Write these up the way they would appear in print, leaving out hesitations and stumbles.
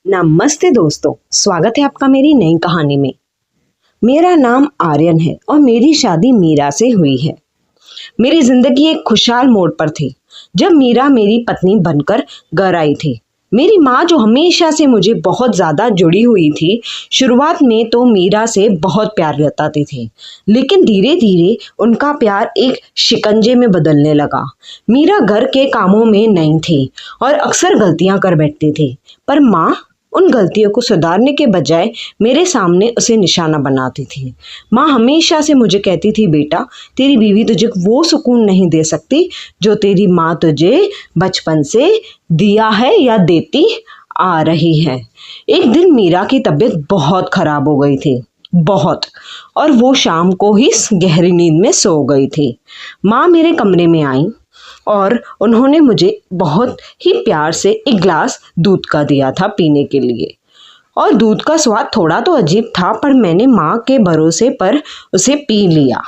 नमस्ते दोस्तों, स्वागत है आपका मेरी नई कहानी में। मेरा नाम आर्यन है और मेरी शादी मीरा से हुई है। मेरी जिंदगी एक खुशहाल मोड़ पर थी जब मीरा मेरी पत्नी बनकर घर आई थी। मेरी माँ जो हमेशा से मुझे बहुत ज़्यादा जुड़ी हुई थी, शुरुआत में तो मीरा से बहुत प्यार जताती थी, लेकिन धीरे धीरे उनका प्यार एक शिकंजे में बदलने लगा। मीरा घर के कामों में नई थी और अक्सर गलतियां कर बैठती थी, पर माँ उन गलतियों को सुधारने के बजाय मेरे सामने उसे निशाना बनाती थी। माँ हमेशा से मुझे कहती थी, बेटा तेरी बीवी तुझे वो सुकून नहीं दे सकती जो तेरी माँ तुझे बचपन से दिया है या देती आ रही है। एक दिन मीरा की तबीयत बहुत खराब हो गई थी, बहुत, और वो शाम को ही गहरी नींद में सो गई थी। माँ मेरे कमरे में आई और उन्होंने मुझे बहुत ही प्यार से एक गिलास दूध का दिया था पीने के लिए। और दूध का स्वाद थोड़ा तो अजीब था, पर मैंने माँ के भरोसे पर उसे पी लिया।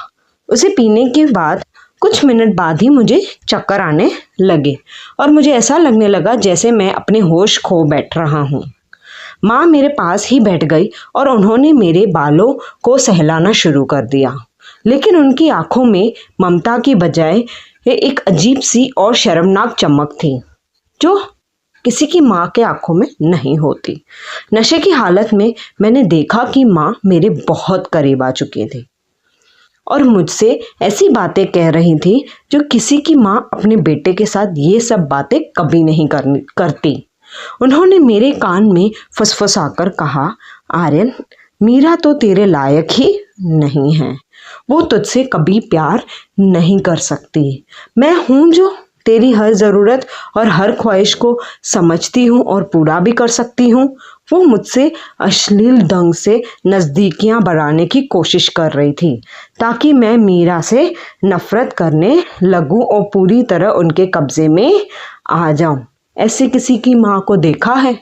उसे पीने के बाद कुछ मिनट बाद ही मुझे चक्कर आने लगे और मुझे ऐसा लगने लगा जैसे मैं अपने होश खो बैठ रहा हूँ। माँ मेरे पास ही बैठ गई और उन्होंने मेरे बालों को सहलाना शुरू कर दिया, लेकिन उनकी आंखों में ममता की बजाय एक अजीब सी और शर्मनाक चमक थी जो किसी की माँ के आंखों में नहीं होती। नशे की हालत में मैंने देखा कि माँ मेरे बहुत करीब आ चुकी थी और मुझसे ऐसी बातें कह रही थी जो किसी की माँ अपने बेटे के साथ ये सब बातें कभी नहीं करती। उन्होंने मेरे कान में फुसफुसाकर कहा, आर्यन, मीरा तो तेरे लायक ही नहीं है, वो तुझसे कभी प्यार नहीं कर सकती। मैं हूँ जो तेरी हर ज़रूरत और हर ख्वाहिश को समझती हूँ और पूरा भी कर सकती हूँ। वो मुझसे अश्लील ढंग से नज़दीकियाँ बढ़ाने की कोशिश कर रही थी ताकि मैं मीरा से नफरत करने लगूँ और पूरी तरह उनके कब्जे में आ जाऊँ। ऐसे किसी की माँ को देखा है?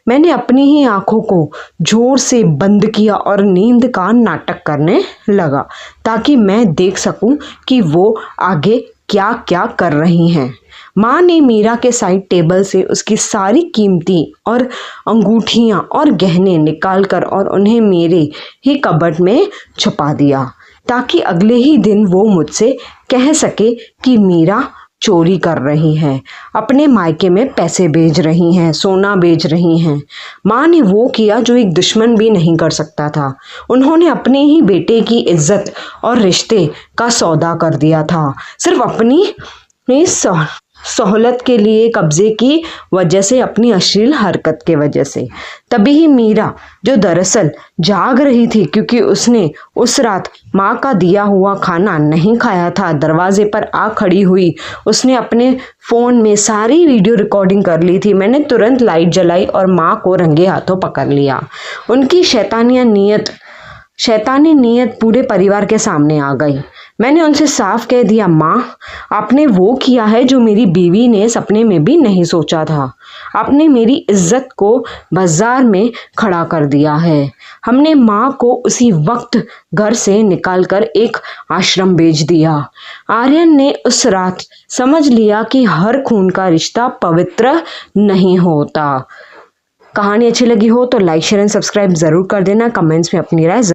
मैंने अपनी ही आंखों को जोर से बंद किया और नींद का नाटक करने लगा ताकि मैं देख सकूं कि वो आगे क्या क्या कर रही हैं। माँ ने मीरा के साइड टेबल से उसकी सारी कीमती और अंगूठियाँ और गहने निकाल कर और उन्हें मेरे ही कबर्ड में छुपा दिया ताकि अगले ही दिन वो मुझसे कह सके कि मीरा चोरी कर रही हैं, अपने मायके में पैसे भेज रही हैं, सोना बेच रही हैं। माँ ने वो किया जो एक दुश्मन भी नहीं कर सकता था। उन्होंने अपने ही बेटे की इज्जत और रिश्ते का सौदा कर दिया था, सिर्फ अपनी सहूलत के लिए, कब्जे की वजह से, अपनी अश्लील हरकत के वजह से। तभी ही मीरा, जो दरअसल जाग रही थी क्योंकि उसने उस रात माँ का दिया हुआ खाना नहीं खाया था, दरवाजे पर आ खड़ी हुई। उसने अपने फ़ोन में सारी वीडियो रिकॉर्डिंग कर ली थी। मैंने तुरंत लाइट जलाई और माँ को रंगे हाथों पकड़ लिया। उनकी शैतानी नीयत पूरे परिवार के सामने आ गई। मैंने उनसे साफ कह दिया, माँ, आपने वो किया है जो मेरी बीवी ने सपने में भी नहीं सोचा था। आपने मेरी इज्जत को बाजार में खड़ा कर दिया है। हमने माँ को उसी वक्त घर से निकालकर एक आश्रम भेज दिया। आर्यन ने उस रात समझ लिया कि हर खून का रिश्ता पवित्र नहीं होता। कहानी अच्छी लगी हो तो लाइक, शेयर एंड सब्सक्राइब ज़रूर कर देना। कमेंट्स में अपनी राय